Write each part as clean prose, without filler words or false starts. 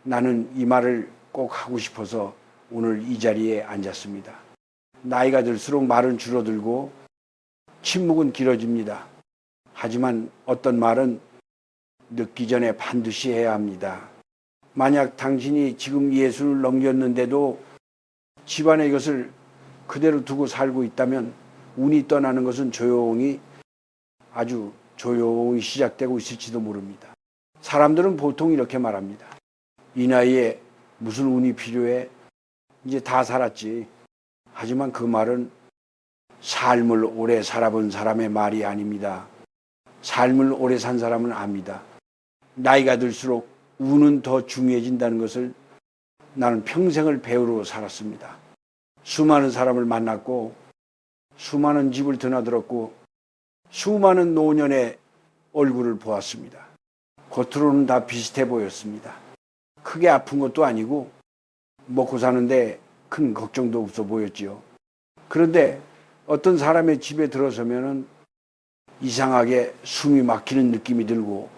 나는 이 말을 꼭 하고 싶어서 오늘 이 자리에 앉았습니다. 나이가 들수록 말은 줄어들고 침묵은 길어집니다. 하지만 어떤 말은 늦기 전에 반드시 해야 합니다. 만약 당신이 지금 예수를 넘겼는데도 집안에 이것을 그대로 두고 살고 있다면 운이 떠나는 것은 아주 조용히 시작되고 있을지도 모릅니다. 사람들은 보통 이렇게 말합니다. 이 나이에 무슨 운이 필요해? 이제 다 살았지. 하지만 그 말은 삶을 오래 살아본 사람의 말이 아닙니다. 삶을 오래 산 사람은 압니다. 나이가 들수록 운은 더 중요해진다는 것을 나는 평생을 배우러 살았습니다. 수많은 사람을 만났고 수많은 집을 드나들었고 수많은 노년의 얼굴을 보았습니다. 겉으로는 다 비슷해 보였습니다. 크게 아픈 것도 아니고 먹고 사는데 큰 걱정도 없어 보였지요. 그런데 어떤 사람의 집에 들어서면은 이상하게 숨이 막히는 느낌이 들고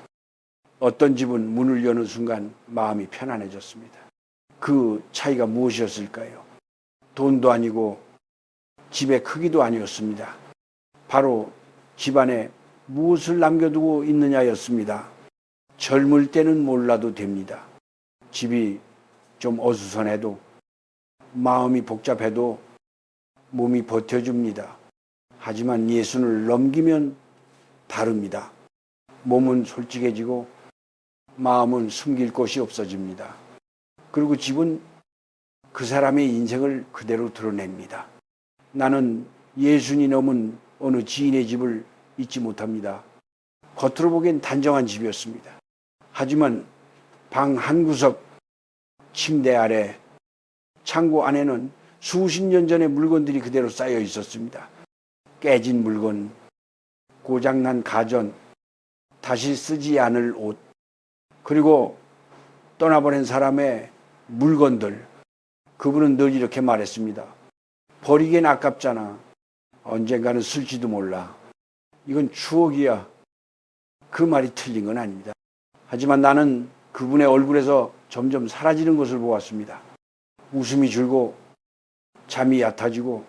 어떤 집은 문을 여는 순간 마음이 편안해졌습니다. 그 차이가 무엇이었을까요? 돈도 아니고 집의 크기도 아니었습니다. 바로 집안에 무엇을 남겨두고 있느냐였습니다. 젊을 때는 몰라도 됩니다. 집이 좀 어수선해도 마음이 복잡해도 몸이 버텨줍니다. 하지만 예수를 넘기면 다릅니다. 몸은 솔직해지고 마음은 숨길 곳이 없어집니다. 그리고 집은 그 사람의 인생을 그대로 드러냅니다. 나는 예순이 넘은 어느 지인의 집을 잊지 못합니다. 겉으로 보기엔 단정한 집이었습니다. 하지만 방 한 구석 침대 아래 창고 안에는 수십 년 전의 물건들이 그대로 쌓여 있었습니다. 깨진 물건, 고장난 가전, 다시 쓰지 않을 옷, 그리고 떠나보낸 사람의 물건들. 그분은 늘 이렇게 말했습니다. 버리기엔 아깝잖아. 언젠가는 쓸지도 몰라. 이건 추억이야. 그 말이 틀린 건 아닙니다. 하지만 나는 그분의 얼굴에서 점점 사라지는 것을 보았습니다. 웃음이 줄고 잠이 얕아지고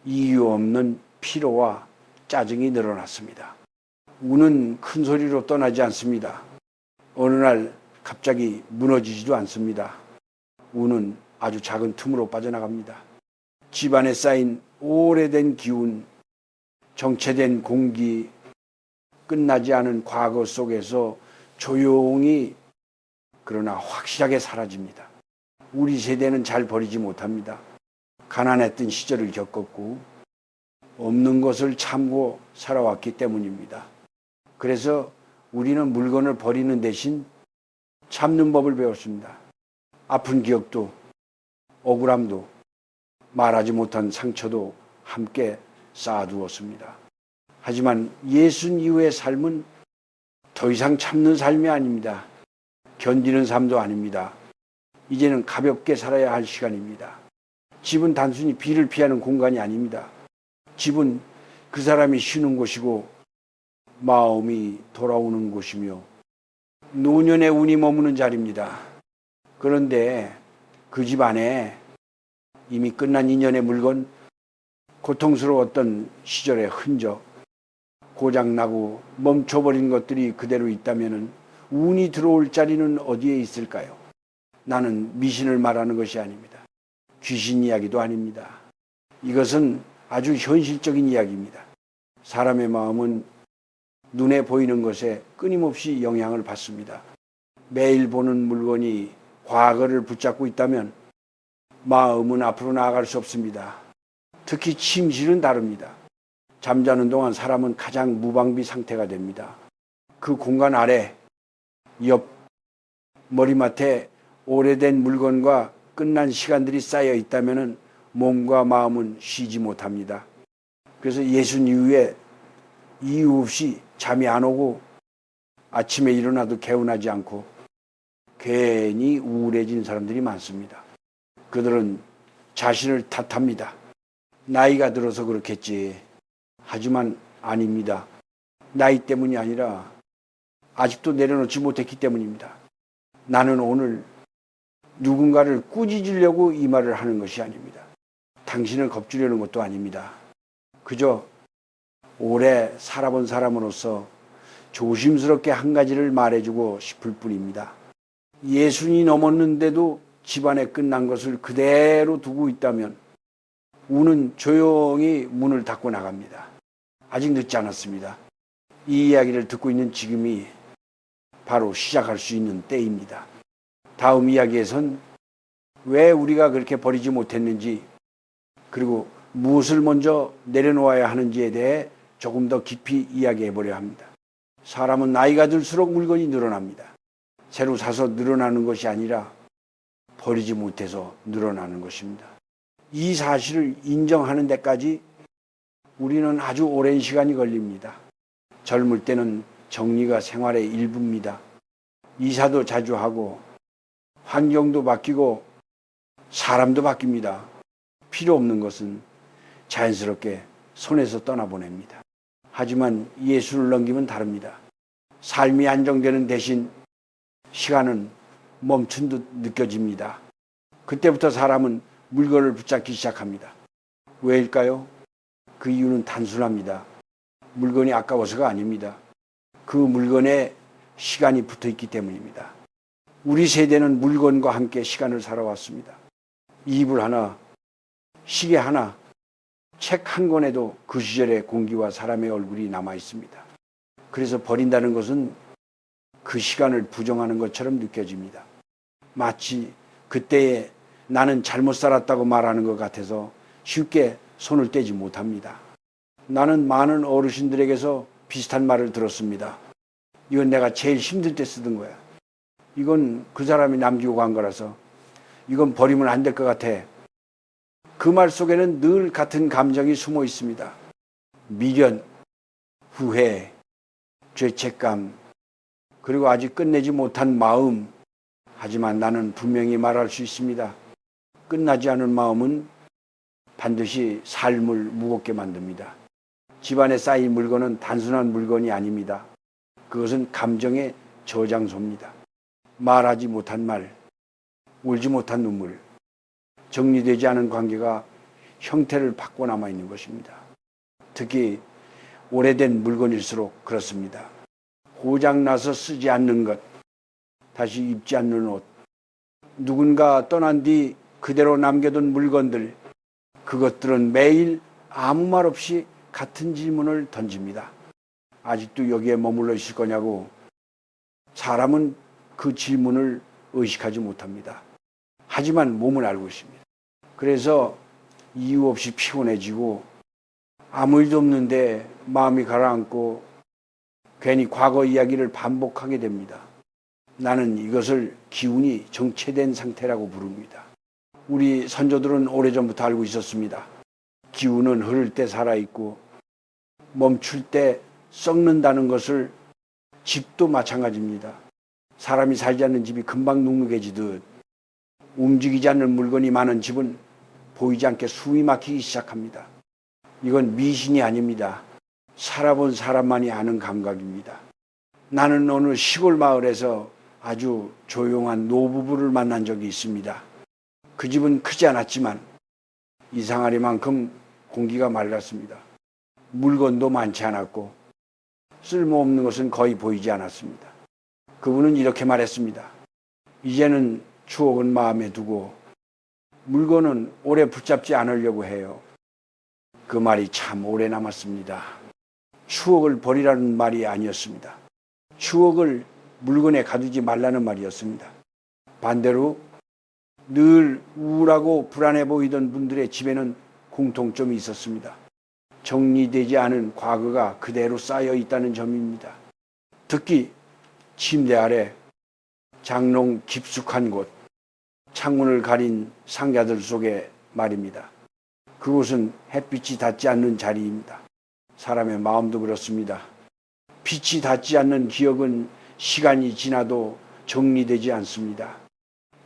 이유 없는 피로와 짜증이 늘어났습니다. 운은 큰 소리로 떠나지 않습니다. 어느 날 갑자기 무너지지도 않습니다. 운은 아주 작은 틈으로 빠져나갑니다. 집안에 쌓인 오래된 기운, 정체된 공기, 끝나지 않은 과거 속에서 조용히 그러나 확실하게 사라집니다. 우리 세대는 잘 버리지 못합니다. 가난했던 시절을 겪었고 없는 것을 참고 살아왔기 때문입니다. 그래서 우리는 물건을 버리는 대신 참는 법을 배웠습니다. 아픈 기억도 억울함도 말하지 못한 상처도 함께 쌓아두었습니다. 하지만 예수 이후의 삶은 더 이상 참는 삶이 아닙니다. 견디는 삶도 아닙니다. 이제는 가볍게 살아야 할 시간입니다. 집은 단순히 비를 피하는 공간이 아닙니다. 집은 그 사람이 쉬는 곳이고 마음이 돌아오는 곳이며 노년의 운이 머무는 자리입니다. 그런데 그 집 안에 이미 끝난 인연의 물건, 고통스러웠던 시절의 흔적, 고장나고 멈춰버린 것들이 그대로 있다면 운이 들어올 자리는 어디에 있을까요? 나는 미신을 말하는 것이 아닙니다. 귀신 이야기도 아닙니다. 이것은 아주 현실적인 이야기입니다. 사람의 마음은 눈에 보이는 것에 끊임없이 영향을 받습니다. 매일 보는 물건이 과거를 붙잡고 있다면 마음은 앞으로 나아갈 수 없습니다. 특히 침실은 다릅니다. 잠자는 동안 사람은 가장 무방비 상태가 됩니다. 그 공간 아래, 옆, 머리맡에 오래된 물건과 끝난 시간들이 쌓여 있다면 몸과 마음은 쉬지 못합니다. 그래서 예순 이후에 이유 없이 잠이 안 오고 아침에 일어나도 개운하지 않고 괜히 우울해진 사람들이 많습니다. 그들은 자신을 탓합니다. 나이가 들어서 그렇겠지. 하지만 아닙니다. 나이 때문이 아니라 아직도 내려놓지 못했기 때문입니다. 나는 오늘 누군가를 꾸짖으려고 이 말을 하는 것이 아닙니다. 당신을 겁주려는 것도 아닙니다. 그저 오래 살아본 사람으로서 조심스럽게 한 가지를 말해주고 싶을 뿐입니다. 예순이 넘었는데도 집안에 끝난 것을 그대로 두고 있다면 우는 조용히 문을 닫고 나갑니다. 아직 늦지 않았습니다. 이 이야기를 듣고 있는 지금이 바로 시작할 수 있는 때입니다. 다음 이야기에선 왜 우리가 그렇게 버리지 못했는지, 그리고 무엇을 먼저 내려놓아야 하는지에 대해 조금 더 깊이 이야기해 보려 합니다. 사람은 나이가 들수록 물건이 늘어납니다. 새로 사서 늘어나는 것이 아니라 버리지 못해서 늘어나는 것입니다. 이 사실을 인정하는 데까지 우리는 아주 오랜 시간이 걸립니다. 젊을 때는 정리가 생활의 일부입니다. 이사도 자주 하고 환경도 바뀌고 사람도 바뀝니다. 필요 없는 것은 자연스럽게 손에서 떠나보냅니다. 하지만 예수를 넘기면 다릅니다. 삶이 안정되는 대신 시간은 멈춘 듯 느껴집니다. 그때부터 사람은 물건을 붙잡기 시작합니다. 왜일까요? 그 이유는 단순합니다. 물건이 아까워서가 아닙니다. 그 물건에 시간이 붙어 있기 때문입니다. 우리 세대는 물건과 함께 시간을 살아왔습니다. 이불 하나, 시계 하나, 책 한 권에도 그 시절의 공기와 사람의 얼굴이 남아 있습니다. 그래서 버린다는 것은 그 시간을 부정하는 것처럼 느껴집니다. 마치 그때에 나는 잘못 살았다고 말하는 것 같아서 쉽게 손을 떼지 못합니다. 나는 많은 어르신들에게서 비슷한 말을 들었습니다. 이건 내가 제일 힘들 때 쓰던 거야. 이건 그 사람이 남기고 간 거라서 이건 버리면 안 될 것 같아. 그 말 속에는 늘 같은 감정이 숨어 있습니다. 미련, 후회, 죄책감, 그리고 아직 끝내지 못한 마음. 하지만 나는 분명히 말할 수 있습니다. 끝나지 않은 마음은 반드시 삶을 무겁게 만듭니다. 집안에 쌓인 물건은 단순한 물건이 아닙니다. 그것은 감정의 저장소입니다. 말하지 못한 말, 울지 못한 눈물, 정리되지 않은 관계가 형태를 받고 남아있는 것입니다. 특히 오래된 물건일수록 그렇습니다. 고장나서 쓰지 않는 것, 다시 입지 않는 옷, 누군가 떠난 뒤 그대로 남겨둔 물건들, 그것들은 매일 아무 말 없이 같은 질문을 던집니다. 아직도 여기에 머물러 있을 거냐고. 사람은 그 질문을 의식하지 못합니다. 하지만 몸은 알고 있습니다. 그래서 이유 없이 피곤해지고 아무 일도 없는데 마음이 가라앉고 괜히 과거 이야기를 반복하게 됩니다. 나는 이것을 기운이 정체된 상태라고 부릅니다. 우리 선조들은 오래전부터 알고 있었습니다. 기운은 흐를 때 살아있고 멈출 때 썩는다는 것을. 집도 마찬가지입니다. 사람이 살지 않는 집이 금방 눅눅해지듯 움직이지 않는 물건이 많은 집은 보이지 않게 숨이 막히기 시작합니다. 이건 미신이 아닙니다. 살아본 사람만이 아는 감각입니다. 나는 어느 시골 마을에서 아주 조용한 노부부를 만난 적이 있습니다. 그 집은 크지 않았지만 이상하리만큼 공기가 맑았습니다. 물건도 많지 않았고 쓸모없는 것은 거의 보이지 않았습니다. 그분은 이렇게 말했습니다. 이제는 추억은 마음에 두고 물건은 오래 붙잡지 않으려고 해요. 그 말이 참 오래 남았습니다. 추억을 버리라는 말이 아니었습니다. 추억을 물건에 가두지 말라는 말이었습니다. 반대로 늘 우울하고 불안해 보이던 분들의 집에는 공통점이 있었습니다. 정리되지 않은 과거가 그대로 쌓여 있다는 점입니다. 특히 침대 아래, 장롱 깊숙한 곳, 창문을 가린 상자들 속에 말입니다. 그곳은 햇빛이 닿지 않는 자리입니다. 사람의 마음도 그렇습니다. 빛이 닿지 않는 기억은 시간이 지나도 정리되지 않습니다.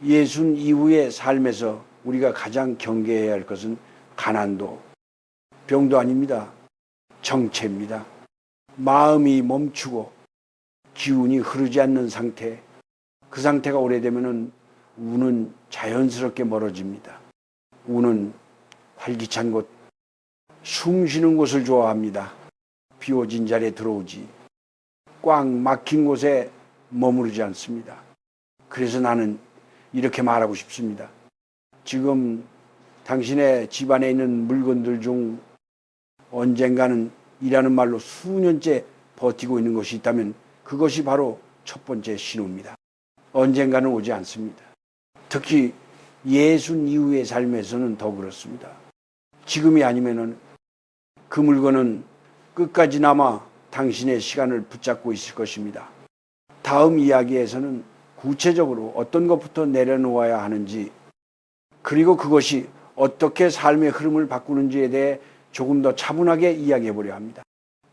예순 이후의 삶에서 우리가 가장 경계해야 할 것은 가난도, 병도 아닙니다. 정체입니다. 마음이 멈추고 기운이 흐르지 않는 상태, 그 상태가 오래되면 우는 자연스럽게 멀어집니다. 우는 활기찬 곳, 숨 쉬는 곳을 좋아합니다. 비워진 자리에 들어오지 꽉 막힌 곳에 머무르지 않습니다. 그래서 나는 이렇게 말하고 싶습니다. 지금 당신의 집안에 있는 물건들 중 언젠가는 이라는 말로 수년째 버티고 있는 것이 있다면 그것이 바로 첫 번째 신호입니다. 언젠가는 오지 않습니다. 특히 예순 이후의 삶에서는 더 그렇습니다. 지금이 아니면은 그 물건은 끝까지나마 당신의 시간을 붙잡고 있을 것입니다. 다음 이야기에서는 구체적으로 어떤 것부터 내려놓아야 하는지, 그리고 그것이 어떻게 삶의 흐름을 바꾸는지에 대해 조금 더 차분하게 이야기해 보려 합니다.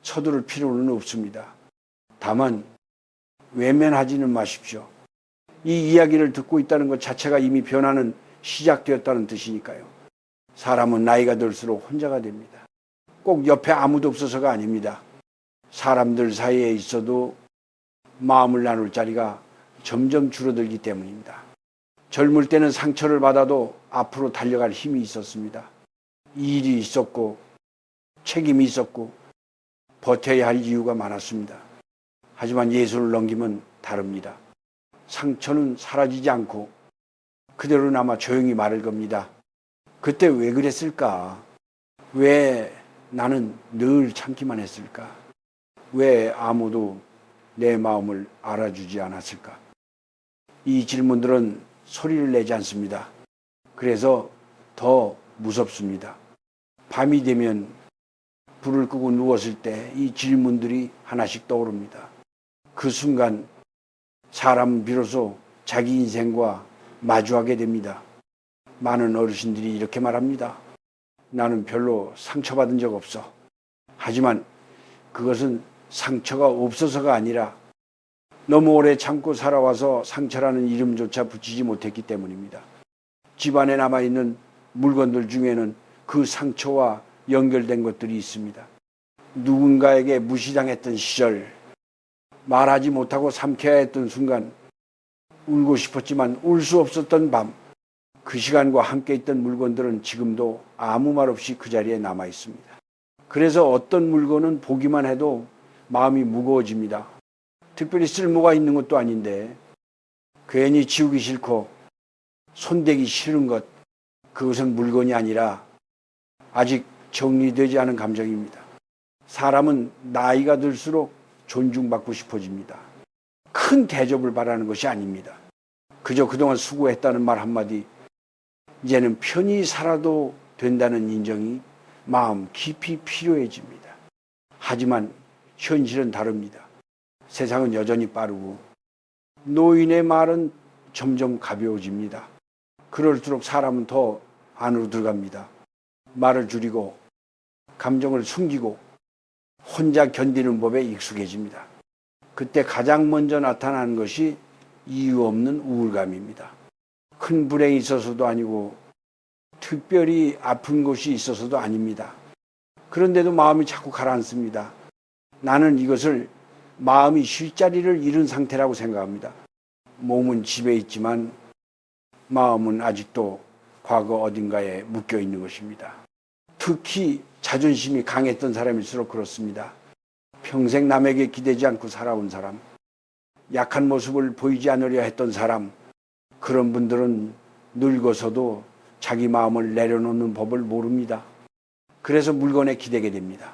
서두를 필요는 없습니다. 다만 외면하지는 마십시오. 이 이야기를 듣고 있다는 것 자체가 이미 변화는 시작되었다는 뜻이니까요. 사람은 나이가 들수록 혼자가 됩니다. 꼭 옆에 아무도 없어서가 아닙니다. 사람들 사이에 있어도 마음을 나눌 자리가 점점 줄어들기 때문입니다. 젊을 때는 상처를 받아도 앞으로 달려갈 힘이 있었습니다. 일이 있었고 책임이 있었고 버텨야 할 이유가 많았습니다. 하지만 예수를 넘기면 다릅니다. 상처는 사라지지 않고 그대로 남아 조용히 마를 겁니다. 그때 왜 그랬을까? 왜 나는 늘 참기만 했을까? 왜 아무도 내 마음을 알아주지 않았을까? 이 질문들은 소리를 내지 않습니다. 그래서 더 무섭습니다. 밤이 되면 불을 끄고 누웠을 때 이 질문들이 하나씩 떠오릅니다. 그 순간 사람은 비로소 자기 인생과 마주하게 됩니다. 많은 어르신들이 이렇게 말합니다. 나는 별로 상처받은 적 없어. 하지만 그것은 상처가 없어서가 아니라 너무 오래 참고 살아와서 상처라는 이름조차 붙이지 못했기 때문입니다. 집안에 남아있는 물건들 중에는 그 상처와 연결된 것들이 있습니다. 누군가에게 무시당했던 시절, 말하지 못하고 삼켜야 했던 순간, 울고 싶었지만 울 수 없었던 밤, 그 시간과 함께 있던 물건들은 지금도 아무 말 없이 그 자리에 남아 있습니다. 그래서 어떤 물건은 보기만 해도 마음이 무거워집니다. 특별히 쓸모가 있는 것도 아닌데 괜히 지우기 싫고 손대기 싫은 것, 그것은 물건이 아니라 아직 정리되지 않은 감정입니다. 사람은 나이가 들수록 존중받고 싶어집니다. 큰 대접을 바라는 것이 아닙니다. 그저 그동안 수고했다는 말 한마디, 이제는 편히 살아도 된다는 인정이 마음 깊이 필요해집니다. 하지만 현실은 다릅니다. 세상은 여전히 빠르고 노인의 말은 점점 가벼워집니다. 그럴수록 사람은 더 안으로 들어갑니다. 말을 줄이고 감정을 숨기고 혼자 견디는 법에 익숙해집니다. 그때 가장 먼저 나타나는 것이 이유 없는 우울감입니다. 큰 불행이 있어서도 아니고 특별히 아픈 곳이 있어서도 아닙니다. 그런데도 마음이 자꾸 가라앉습니다. 나는 이것을 마음이 쉴 자리를 잃은 상태라고 생각합니다. 몸은 집에 있지만 마음은 아직도 과거 어딘가에 묶여 있는 것입니다. 특히 자존심이 강했던 사람일수록 그렇습니다. 평생 남에게 기대지 않고 살아온 사람, 약한 모습을 보이지 않으려 했던 사람, 그런 분들은 늙어서도 자기 마음을 내려놓는 법을 모릅니다. 그래서 물건에 기대게 됩니다.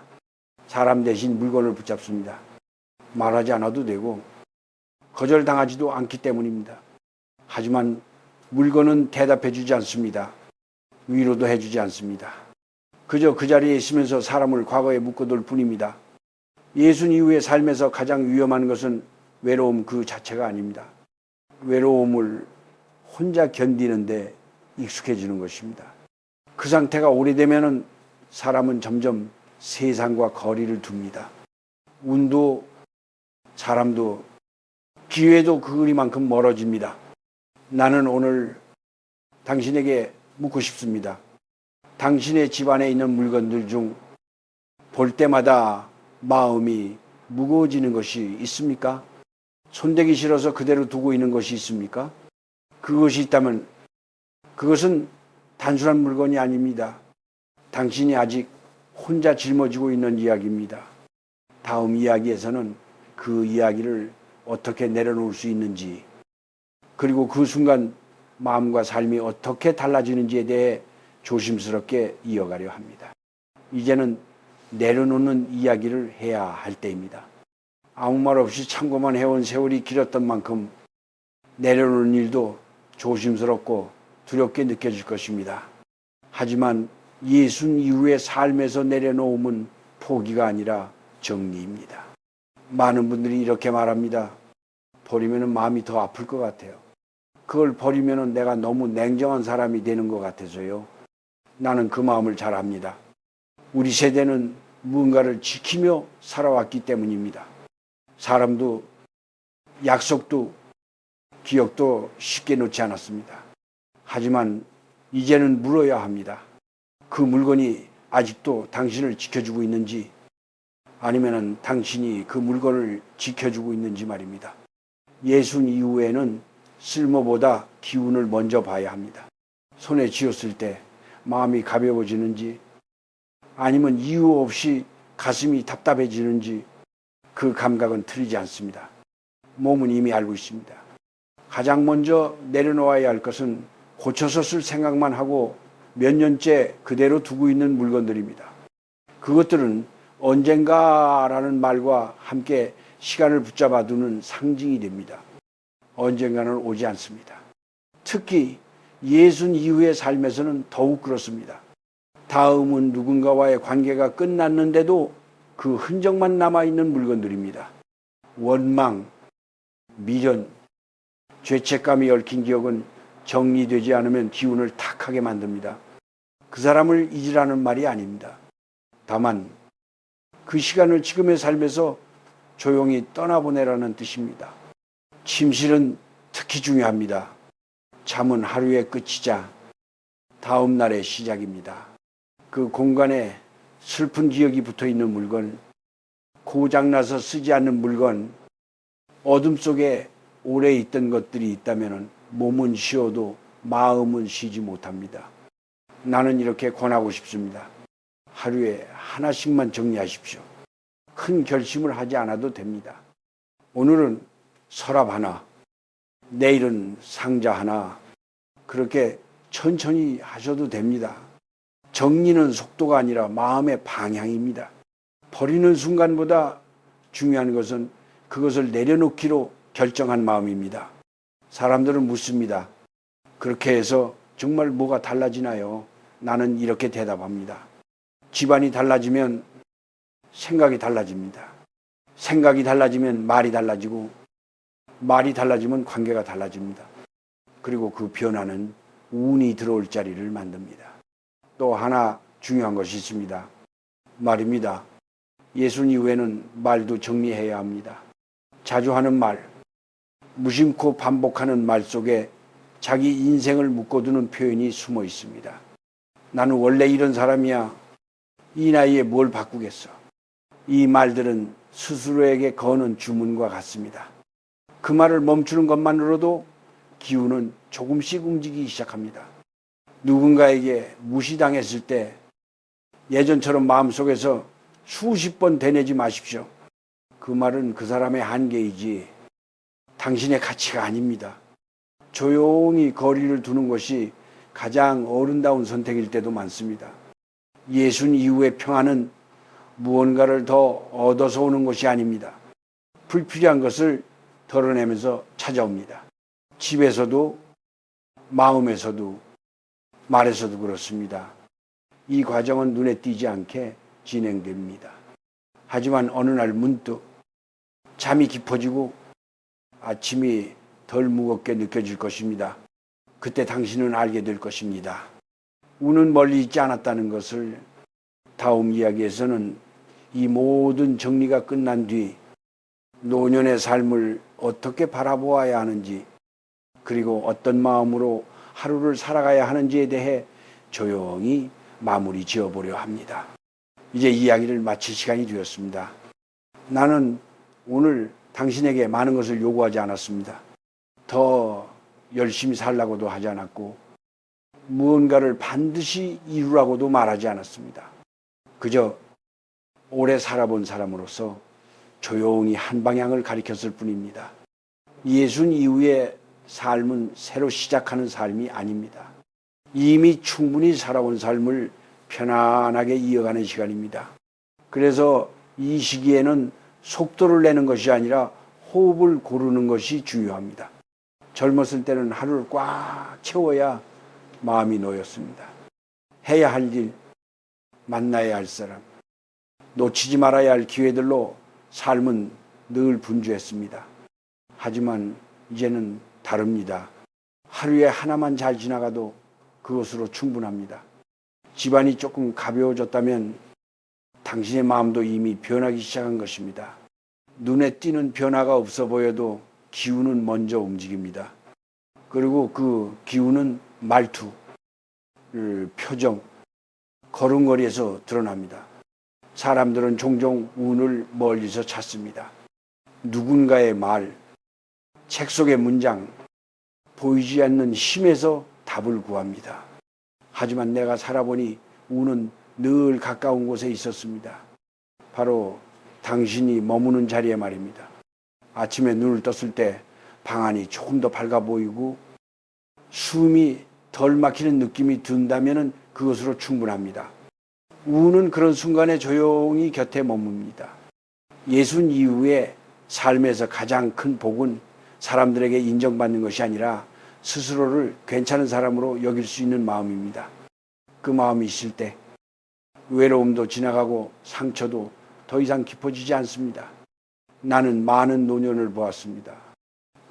사람 대신 물건을 붙잡습니다. 말하지 않아도 되고 거절당하지도 않기 때문입니다. 하지만 물건은 대답해주지 않습니다. 위로도 해주지 않습니다. 그저 그 자리에 있으면서 사람을 과거에 묶어둘 뿐입니다. 예수님 이후의 삶에서 가장 위험한 것은 외로움 그 자체가 아닙니다. 외로움을 혼자 견디는데 익숙해지는 것입니다. 그 상태가 오래되면 사람은 점점 세상과 거리를 둡니다. 운도 사람도 기회도 그리만큼 멀어집니다. 나는 오늘 당신에게 묻고 싶습니다. 당신의 집안에 있는 물건들 중 볼 때마다 마음이 무거워지는 것이 있습니까? 손대기 싫어서 그대로 두고 있는 것이 있습니까? 그것이 있다면 그것은 단순한 물건이 아닙니다. 당신이 아직 혼자 짊어지고 있는 이야기입니다. 다음 이야기에서는 그 이야기를 어떻게 내려놓을 수 있는지, 그리고 그 순간 마음과 삶이 어떻게 달라지는지에 대해 조심스럽게 이어가려 합니다. 이제는 내려놓는 이야기를 해야 할 때입니다. 아무 말 없이 참고만 해온 세월이 길었던 만큼 내려놓는 일도 조심스럽고 두렵게 느껴질 것입니다. 하지만 예순 이후의 삶에서 내려놓음은 포기가 아니라 정리입니다. 많은 분들이 이렇게 말합니다. 버리면 마음이 더 아플 것 같아요. 그걸 버리면 내가 너무 냉정한 사람이 되는 것 같아서요. 나는 그 마음을 잘 압니다. 우리 세대는 무언가를 지키며 살아왔기 때문입니다. 사람도 약속도 기억도 쉽게 놓지 않았습니다. 하지만 이제는 물어야 합니다. 그 물건이 아직도 당신을 지켜주고 있는지, 아니면 당신이 그 물건을 지켜주고 있는지 말입니다. 예순 이후에는 쓸모보다 기운을 먼저 봐야 합니다. 손에 쥐었을 때 마음이 가벼워지는지, 아니면 이유 없이 가슴이 답답해지는지 그 감각은 틀리지 않습니다. 몸은 이미 알고 있습니다. 가장 먼저 내려놓아야 할 것은 고쳐서 쓸 생각만 하고 몇 년째 그대로 두고 있는 물건들입니다. 그것들은 언젠가라는 말과 함께 시간을 붙잡아 두는 상징이 됩니다. 언젠가는 오지 않습니다. 특히 예순 이후의 삶에서는 더욱 그렇습니다. 다음은 누군가와의 관계가 끝났는데도 그 흔적만 남아있는 물건들입니다. 원망, 미련, 죄책감이 얽힌 기억은 정리되지 않으면 기운을 탁하게 만듭니다. 그 사람을 잊으라는 말이 아닙니다. 다만 그 시간을 지금의 삶에서 조용히 떠나보내라는 뜻입니다. 침실은 특히 중요합니다. 잠은 하루의 끝이자 다음 날의 시작입니다. 그 공간에 슬픈 기억이 붙어있는 물건, 고장나서 쓰지 않는 물건, 어둠 속에 오래 있던 것들이 있다면 몸은 쉬어도 마음은 쉬지 못합니다. 나는 이렇게 권하고 싶습니다. 하루에 하나씩만 정리하십시오. 큰 결심을 하지 않아도 됩니다. 오늘은 서랍 하나, 내일은 상자 하나, 그렇게 천천히 하셔도 됩니다. 정리는 속도가 아니라 마음의 방향입니다. 버리는 순간보다 중요한 것은 그것을 내려놓기로 결정한 마음입니다. 사람들은 묻습니다. 그렇게 해서 정말 뭐가 달라지나요? 나는 이렇게 대답합니다. 집안이 달라지면 생각이 달라집니다. 생각이 달라지면 말이 달라지고, 말이 달라지면 관계가 달라집니다. 그리고 그 변화는 운이 들어올 자리를 만듭니다. 또 하나 중요한 것이 있습니다. 말입니다. 예순 이후에는 말도 정리해야 합니다. 자주 하는 말, 무심코 반복하는 말 속에 자기 인생을 묶어두는 표현이 숨어 있습니다. 나는 원래 이런 사람이야. 이 나이에 뭘 바꾸겠어. 이 말들은 스스로에게 거는 주문과 같습니다. 그 말을 멈추는 것만으로도 기운은 조금씩 움직이기 시작합니다. 누군가에게 무시당했을 때 예전처럼 마음속에서 수십 번 되뇌지 마십시오. 그 말은 그 사람의 한계이지 당신의 가치가 아닙니다. 조용히 거리를 두는 것이 가장 어른다운 선택일 때도 많습니다. 예순 이후의 평안은 무언가를 더 얻어서 오는 것이 아닙니다. 불필요한 것을 덜어내면서 찾아옵니다. 집에서도 마음에서도 말에서도 그렇습니다. 이 과정은 눈에 띄지 않게 진행됩니다. 하지만 어느 날 문득 잠이 깊어지고 아침이 덜 무겁게 느껴질 것입니다. 그때 당신은 알게 될 것입니다. 운은 멀리 있지 않았다는 것을. 다음 이야기에서는 이 모든 정리가 끝난 뒤 노년의 삶을 어떻게 바라보아야 하는지, 그리고 어떤 마음으로 하루를 살아가야 하는지에 대해 조용히 마무리 지어보려 합니다. 이제 이야기를 마칠 시간이 되었습니다. 나는 오늘 당신에게 많은 것을 요구하지 않았습니다. 더 열심히 살라고도 하지 않았고 무언가를 반드시 이루라고도 말하지 않았습니다. 그저 오래 살아본 사람으로서 조용히 한 방향을 가리켰을 뿐입니다. 예순 이후의 삶은 새로 시작하는 삶이 아닙니다. 이미 충분히 살아온 삶을 편안하게 이어가는 시간입니다. 그래서 이 시기에는 속도를 내는 것이 아니라 호흡을 고르는 것이 중요합니다. 젊었을 때는 하루를 꽉 채워야 마음이 놓였습니다. 해야 할 일, 만나야 할 사람, 놓치지 말아야 할 기회들로 삶은 늘 분주했습니다. 하지만 이제는 다릅니다. 하루에 하나만 잘 지나가도 그것으로 충분합니다. 집안이 조금 가벼워졌다면 당신의 마음도 이미 변하기 시작한 것입니다. 눈에 띄는 변화가 없어 보여도 기운은 먼저 움직입니다. 그리고 그 기운은 말투, 표정, 걸음걸이에서 드러납니다. 사람들은 종종 운을 멀리서 찾습니다. 누군가의 말, 책 속의 문장, 보이지 않는 힘에서 답을 구합니다. 하지만 내가 살아보니 운은 늘 가까운 곳에 있었습니다. 바로 당신이 머무는 자리에 말입니다. 아침에 눈을 떴을 때 방 안이 조금 더 밝아 보이고 숨이 덜 막히는 느낌이 든다면 그것으로 충분합니다. 운은 그런 순간에 조용히 곁에 머뭅니다. 예순 이후에 삶에서 가장 큰 복은 사람들에게 인정받는 것이 아니라 스스로를 괜찮은 사람으로 여길 수 있는 마음입니다. 그 마음이 있을 때 외로움도 지나가고 상처도 더 이상 깊어지지 않습니다. 나는 많은 노년을 보았습니다.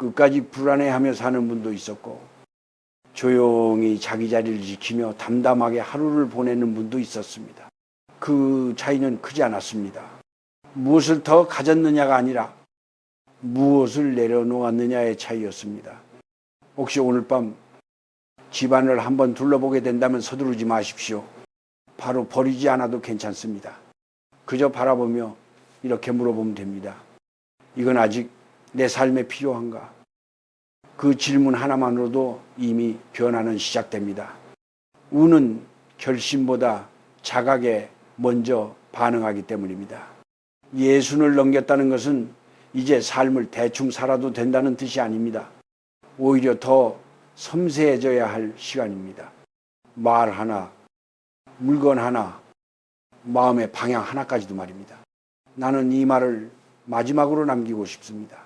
끝까지 불안해하며 사는 분도 있었고 조용히 자기 자리를 지키며 담담하게 하루를 보내는 분도 있었습니다. 그 차이는 크지 않았습니다. 무엇을 더 가졌느냐가 아니라 무엇을 내려놓았느냐의 차이였습니다. 혹시 오늘 밤 집안을 한번 둘러보게 된다면 서두르지 마십시오. 바로 버리지 않아도 괜찮습니다. 그저 바라보며 이렇게 물어보면 됩니다. 이건 아직 내 삶에 필요한가? 그 질문 하나만으로도 이미 변화는 시작됩니다. 운은 결심보다 자각에 먼저 반응하기 때문입니다. 예순을 넘겼다는 것은 이제 삶을 대충 살아도 된다는 뜻이 아닙니다. 오히려 더 섬세해져야 할 시간입니다. 말 하나, 물건 하나, 마음의 방향 하나까지도 말입니다. 나는 이 말을 마지막으로 남기고 싶습니다.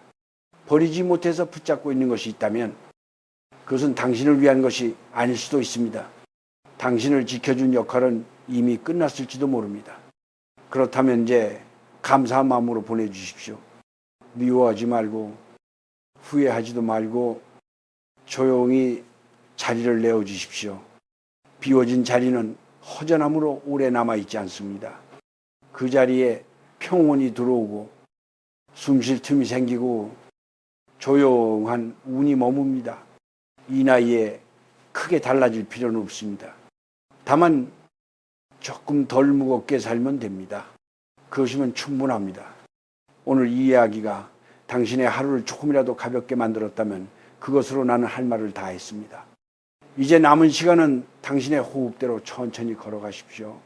버리지 못해서 붙잡고 있는 것이 있다면 그것은 당신을 위한 것이 아닐 수도 있습니다. 당신을 지켜준 역할은 이미 끝났을지도 모릅니다. 그렇다면 이제 감사한 마음으로 보내주십시오. 미워하지 말고 후회하지도 말고 조용히 자리를 내어주십시오. 비워진 자리는 허전함으로 오래 남아있지 않습니다. 그 자리에 평온이 들어오고 숨 쉴 틈이 생기고 조용한 운이 머뭅니다. 이 나이에 크게 달라질 필요는 없습니다. 다만 조금 덜 무겁게 살면 됩니다. 그것이면 충분합니다. 오늘 이 이야기가 당신의 하루를 조금이라도 가볍게 만들었다면 그것으로 나는 할 말을 다 했습니다. 이제 남은 시간은 당신의 호흡대로 천천히 걸어가십시오.